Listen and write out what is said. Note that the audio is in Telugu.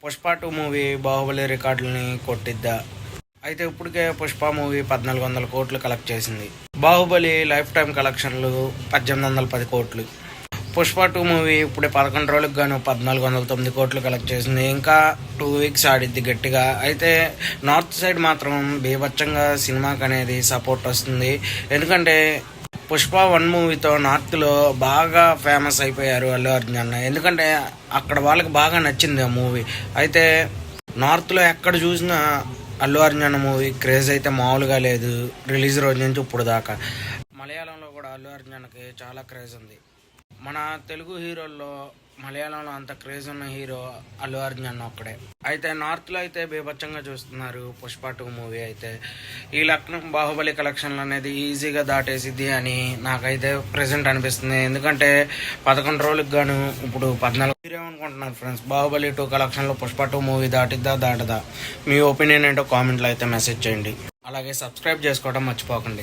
పుష్ప 2 మూవీ బాహుబలి రికార్డులని కొట్టిద్దా? అయితే ఇప్పటికే పుష్ప మూవీ 1400 కోట్లు కలెక్ట్ చేసింది. బాహుబలి లైఫ్ టైం కలెక్షన్లు 1810 కోట్లు. పుష్ప 2 మూవీ ఇప్పుడే 11 రోజులకు గాను 1409 కోట్లు కలెక్ట్ చేసింది. ఇంకా 2 వీక్స్ ఆడిద్ది గట్టిగా. అయితే నార్త్ సైడ్ మాత్రం బీభత్సంగా సినిమాకి అనేది సపోర్ట్ వస్తుంది. ఎందుకంటే పుష్ప 1 మూవీతో నార్త్లో బాగా ఫేమస్ అయిపోయారు అల్లు అర్జున్ అన్న. ఎందుకంటే అక్కడ వాళ్ళకి బాగా నచ్చింది ఆ మూవీ. అయితే నార్త్లో ఎక్కడ చూసినా అల్లు అర్జున్ అన్న మూవీ క్రేజ్ అయితే మామూలుగా లేదు, రిలీజ్ రోజు నుంచి ఇప్పుడు దాకా. మలయాళంలో కూడా అల్లు అర్జున్ అన్నకి చాలా క్రేజ్ ఉంది. మన తెలుగు హీరోల్లో మలయాళంలో అంత క్రేజ్ ఉన్న హీరో అల్లు అర్జున్ అన్న ఒక్కడే. అయితే నార్త్లో అయితే బీభత్సంగా చూస్తున్నారు పుష్ప 2 మూవీ. అయితే ఈ లక్నం బాహుబలి కలెక్షన్లు అనేది ఈజీగా దాటేసిద్ది అని నాకైతే ప్రెసెంట్ అనిపిస్తుంది. ఎందుకంటే 11 రోజులకు గాను ఇప్పుడు 14. మీరేమనుకుంటున్నారు ఫ్రెండ్స్? బాహుబలి 2 కలెక్షన్లో పుష్ప 2 మూవీ దాటదా? మీ ఒపీనియన్ ఏంటో కామెంట్లో అయితే మెసేజ్ చేయండి. అలాగే సబ్స్క్రైబ్ చేసుకోవడం మర్చిపోకండి.